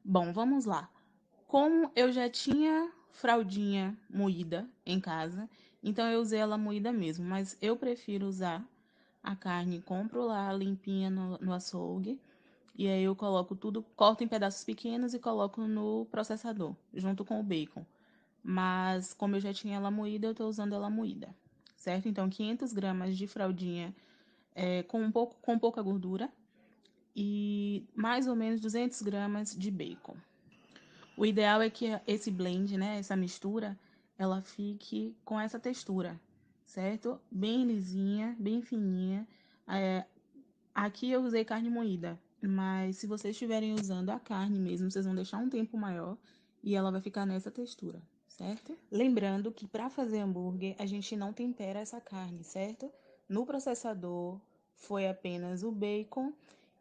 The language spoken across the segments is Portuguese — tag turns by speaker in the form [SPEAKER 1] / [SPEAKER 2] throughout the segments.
[SPEAKER 1] Bom, vamos lá. Como eu já tinha fraldinha moída em casa, então eu usei ela moída mesmo, mas eu prefiro usar a carne, compro lá limpinha no açougue, e aí eu coloco tudo, corto em pedaços pequenos e coloco no processador, junto com o bacon. Mas como eu já tinha ela moída, eu tô usando ela moída, certo? Então 500 gramas de fraldinha com pouca gordura e mais ou menos 200 gramas de bacon. O ideal é que esse blend, né, essa mistura, ela fique com essa textura, certo? Bem lisinha, bem fininha. Aqui eu usei carne moída, mas se vocês estiverem usando a carne mesmo, vocês vão deixar um tempo maior e ela vai ficar nessa textura, certo? Lembrando que para fazer hambúrguer, a gente não tempera essa carne, certo? No processador foi apenas o bacon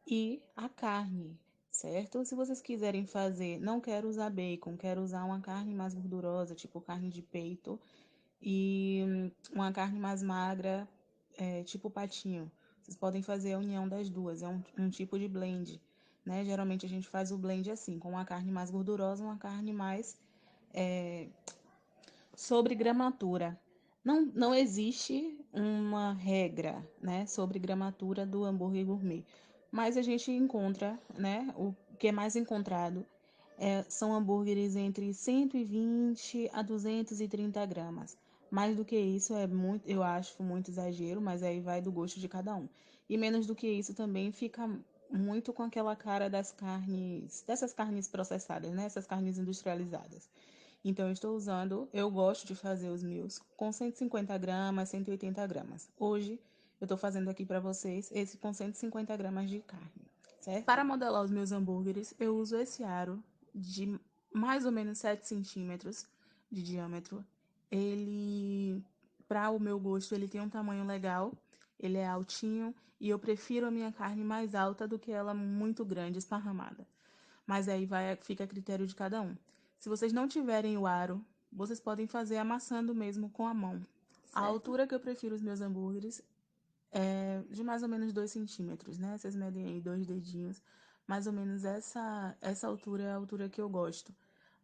[SPEAKER 1] e a carne, certo? Se vocês quiserem fazer, não quero usar bacon, quero usar uma carne mais gordurosa, tipo carne de peito, e uma carne mais magra, tipo patinho. Vocês podem fazer a união das duas, é um tipo de blend, né? Geralmente a gente faz o blend assim, com uma carne mais gordurosa, uma carne mais sobre gramatura. Não existe uma regra, né, sobre gramatura do hambúrguer gourmet, mas a gente encontra, né, o que é mais encontrado são hambúrgueres entre 120 a 230 gramas. Mais do que isso é muito, eu acho muito exagero, mas aí vai do gosto de cada um. E menos do que isso também fica muito com aquela cara dessas carnes processadas, né? Essas carnes industrializadas. Então, eu gosto de fazer os meus com 150 gramas, 180 gramas. Hoje, eu estou fazendo aqui para vocês esse com 150 gramas de carne, certo? Para modelar os meus hambúrgueres, eu uso esse aro de mais ou menos 7 centímetros de diâmetro. Ele, para o meu gosto, ele tem um tamanho legal, ele é altinho e eu prefiro a minha carne mais alta do que ela muito grande, esparramada. Mas aí fica a critério de cada um. Se vocês não tiverem o aro, vocês podem fazer amassando mesmo com a mão. A altura que eu prefiro os meus hambúrgueres é de mais ou menos 2 centímetros, né? Vocês medem aí 2 dedinhos. Mais ou menos essa altura é a altura que eu gosto.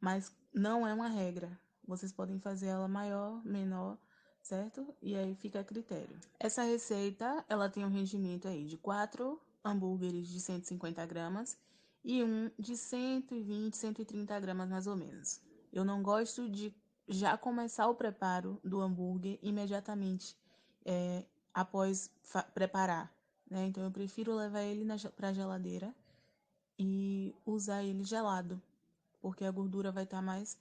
[SPEAKER 1] Mas não é uma regra. Vocês podem fazer ela maior, menor, certo? E aí fica a critério. Essa receita, ela tem um rendimento aí de 4 hambúrgueres de 150 gramas e um de 120, 130 gramas mais ou menos. Eu não gosto de já começar o preparo do hambúrguer imediatamente após preparar, né? Então eu prefiro levar ele para a geladeira e usar ele gelado, porque a gordura vai estar mais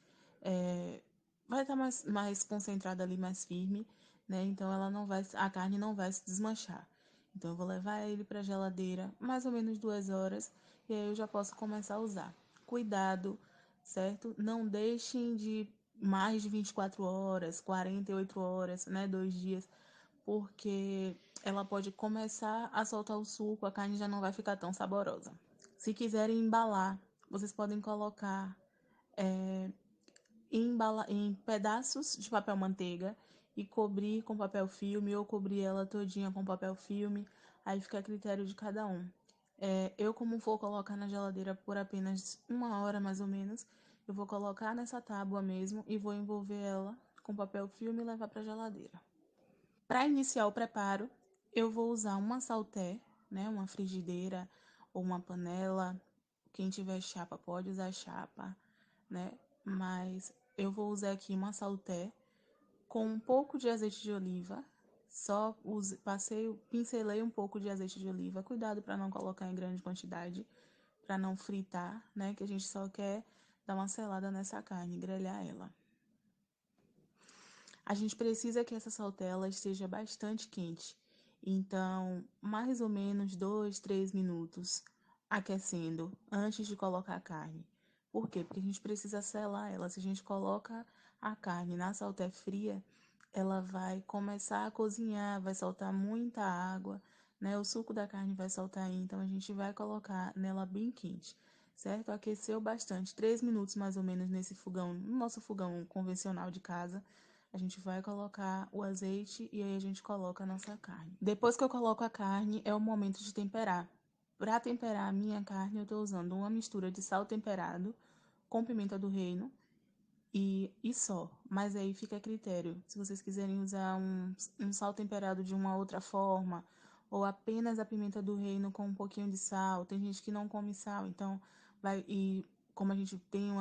[SPEAKER 1] concentrada ali, mais firme, né? Então a carne não vai se desmanchar. Então eu vou levar ele para a geladeira mais ou menos 2 horas e aí eu já posso começar a usar. Cuidado, certo? Não deixem de mais de 24 horas, 48 horas, né? 2 dias, porque ela pode começar a soltar o suco, a carne já não vai ficar tão saborosa. Se quiserem embalar, vocês podem colocar em pedaços de papel manteiga e cobrir com papel filme ou cobrir ela todinha com papel filme. Aí fica a critério de cada um. Eu, como vou colocar na geladeira por apenas 1 hora mais ou menos, eu vou colocar nessa tábua mesmo e vou envolver ela com papel filme e levar para a geladeira. Para iniciar o preparo, eu vou usar uma salté, né, uma frigideira ou uma panela. Quem tiver chapa pode usar chapa, né? Mas eu vou usar aqui uma salté com um pouco de azeite de oliva. Pincelei um pouco de azeite de oliva. Cuidado para não colocar em grande quantidade, para não fritar, né? Que a gente só quer dar uma selada nessa carne, grelhar ela. A gente precisa que essa saltela esteja bastante quente. Então, mais ou menos 2, 3 minutos aquecendo antes de colocar a carne. Por quê? Porque a gente precisa selar ela. Se a gente coloca a carne na salté fria, ela vai começar a cozinhar, vai soltar muita água, né? O suco da carne vai soltar aí, então a gente vai colocar nela bem quente, certo? Aqueceu bastante, 3 minutos mais ou menos nesse fogão, no nosso fogão convencional de casa. A gente vai colocar o azeite e aí a gente coloca a nossa carne. Depois que eu coloco a carne, é o momento de temperar. Para temperar a minha carne, eu estou usando uma mistura de sal temperado com pimenta do reino e só. Mas aí fica a critério. Se vocês quiserem usar um sal temperado de uma outra forma, ou apenas a pimenta do reino com um pouquinho de sal. Tem gente que não come sal, então vai. E como a gente tem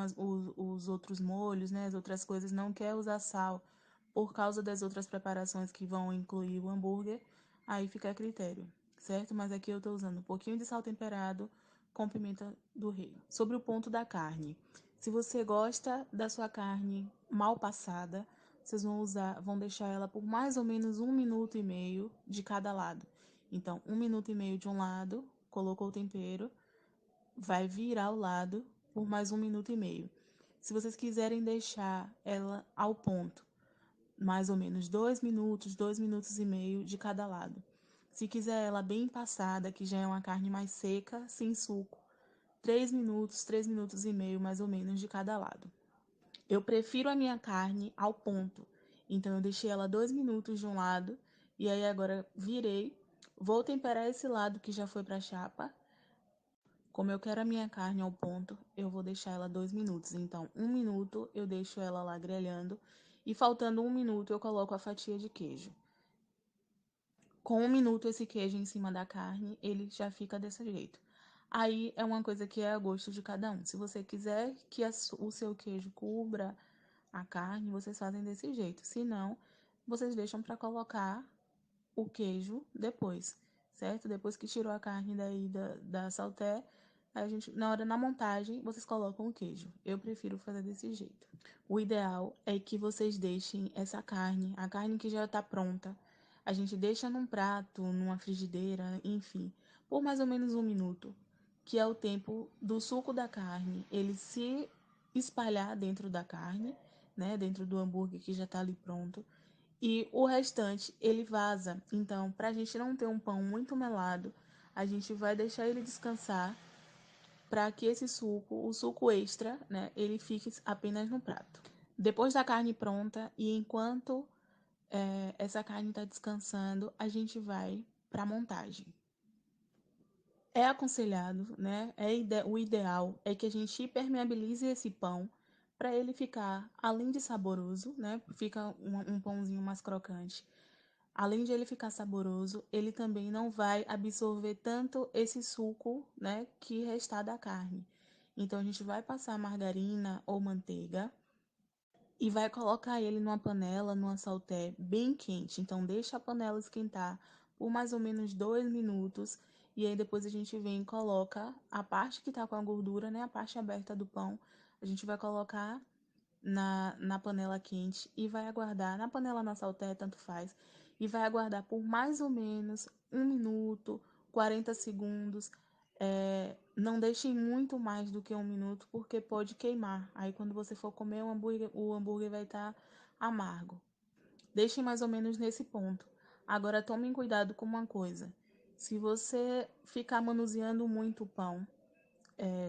[SPEAKER 1] os outros molhos, né? As outras coisas, não quer usar sal por causa das outras preparações que vão incluir o hambúrguer, aí fica a critério, certo? Mas aqui eu estou usando um pouquinho de sal temperado com pimenta do reino. Sobre o ponto da carne. Se você gosta da sua carne mal passada, vocês vão deixar ela por mais ou menos 1 minuto e meio de cada lado. Então, 1 minuto e meio de um lado, colocou o tempero, vai virar o lado por mais 1 minuto e meio. Se vocês quiserem deixar ela ao ponto, mais ou menos 2 minutos, 2 minutos e meio de cada lado. Se quiser ela bem passada, que já é uma carne mais seca, sem suco, 3 minutos, 3 minutos e meio mais ou menos de cada lado. Eu prefiro a minha carne ao ponto, então eu deixei ela 2 minutos de um lado e aí agora virei, vou temperar esse lado que já foi para a chapa. Como eu quero a minha carne ao ponto, eu vou deixar ela 2 minutos. Então, 1 minuto eu deixo ela lá grelhando e faltando 1 minuto eu coloco a fatia de queijo. Com 1 minuto esse queijo em cima da carne, ele já fica desse jeito. Aí é uma coisa que é a gosto de cada um. Se você quiser que o seu queijo cubra a carne, vocês fazem desse jeito. Se não, vocês deixam para colocar o queijo depois, certo? Depois que tirou a carne daí da salté, a gente, na montagem, vocês colocam o queijo. Eu prefiro fazer desse jeito. O ideal é que vocês deixem essa carne, a carne que já está pronta, a gente deixa num prato, numa frigideira, enfim, por mais ou menos 1 minuto, que é o tempo do suco da carne, ele se espalhar dentro da carne, né, dentro do hambúrguer que já está ali pronto, e o restante ele vaza. Então, para a gente não ter um pão muito melado, a gente vai deixar ele descansar para que esse suco, o suco extra, né, ele fique apenas no prato. Depois da carne pronta e enquanto essa carne está descansando, a gente vai para a montagem. É aconselhado, né? O ideal é que a gente impermeabilize esse pão para ele ficar, além de saboroso, né? Fica um pãozinho mais crocante. Além de ele ficar saboroso, ele também não vai absorver tanto esse suco, né, que restar da carne. Então a gente vai passar margarina ou manteiga e vai colocar ele numa panela, numa salté bem quente. Então deixa a panela esquentar por mais ou menos 2 minutos e aí depois a gente vem e coloca a parte que tá com a gordura, né, a parte aberta do pão, a gente vai colocar na panela quente e vai aguardar, na panela na salté, tanto faz, e vai aguardar por mais ou menos 1 minuto, 40 segundos. Não deixem muito mais do que 1 minuto, porque pode queimar. Aí quando você for comer o hambúrguer vai estar amargo. Deixem mais ou menos nesse ponto. Agora tomem cuidado com uma coisa. Se você ficar manuseando muito o pão,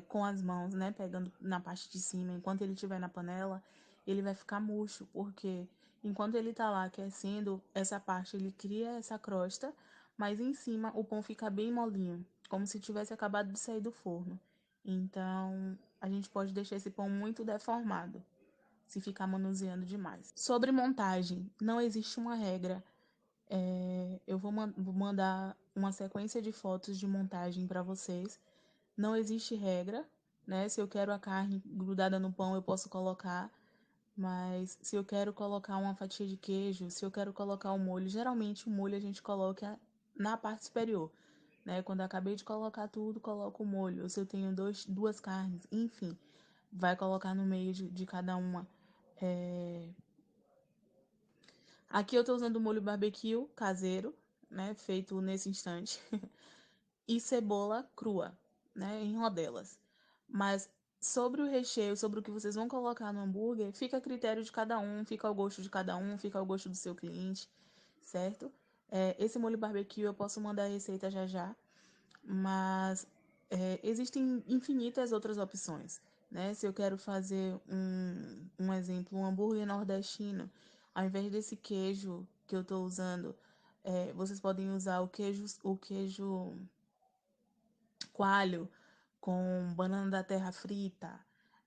[SPEAKER 1] com as mãos, né, pegando na parte de cima, enquanto ele estiver na panela, ele vai ficar murcho, porque enquanto ele tá lá aquecendo, essa parte ele cria essa crosta, mas em cima o pão fica bem molinho, como se tivesse acabado de sair do forno. Então, a gente pode deixar esse pão muito deformado se ficar manuseando demais. Sobre montagem, não existe uma regra. Eu vou mandar uma sequência de fotos de montagem para vocês. Não existe regra, né? Se eu quero a carne grudada no pão, eu posso colocar. Mas se eu quero colocar uma fatia de queijo, se eu quero colocar o molho, geralmente o molho a gente coloca na parte superior, né? Quando eu acabei de colocar tudo, coloco o molho. Ou se eu tenho duas carnes, enfim, vai colocar no meio de cada uma. Aqui eu tô usando molho barbecue caseiro, né? Feito nesse instante. E cebola crua, né, em rodelas. Mas sobre o recheio, sobre o que vocês vão colocar no hambúrguer, fica a critério de cada um, fica ao gosto de cada um, fica ao gosto do seu cliente, certo? Esse molho barbecue eu posso mandar a receita já já, mas existem infinitas outras opções, né? Se eu quero fazer um exemplo, um hambúrguer nordestino, ao invés desse queijo que eu estou usando, vocês podem usar o queijo coalho com banana da terra frita,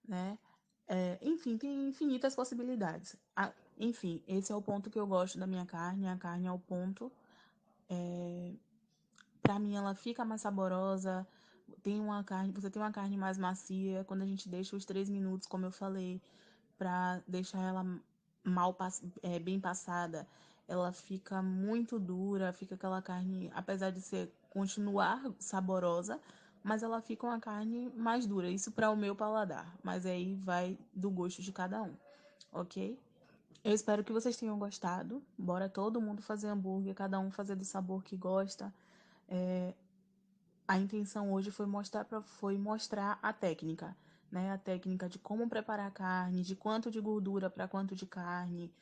[SPEAKER 1] né? Enfim, tem infinitas possibilidades. Enfim, esse é o ponto que eu gosto da minha carne. A carne é o ponto. Para mim, ela fica mais saborosa. Você tem uma carne mais macia quando a gente deixa os 3 minutos, como eu falei, para deixar ela bem passada. Ela fica muito dura, fica aquela carne, apesar de continuar saborosa, mas ela fica uma carne mais dura. Isso para o meu paladar, mas aí vai do gosto de cada um, ok? Eu espero que vocês tenham gostado. Bora todo mundo fazer hambúrguer, cada um fazer do sabor que gosta. A intenção hoje foi mostrar a técnica, né? A técnica de como preparar a carne, de quanto de gordura para quanto de carne,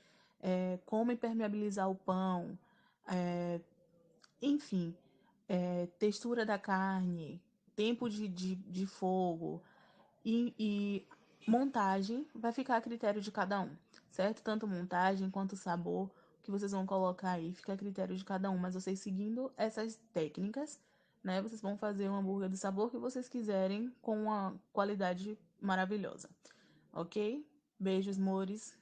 [SPEAKER 1] como impermeabilizar o pão, enfim, textura da carne, tempo de fogo e montagem vai ficar a critério de cada um, certo? Tanto montagem quanto sabor que vocês vão colocar aí fica a critério de cada um, mas vocês seguindo essas técnicas, né? Vocês vão fazer um hambúrguer do sabor que vocês quiserem com uma qualidade maravilhosa, ok? Beijos, mores.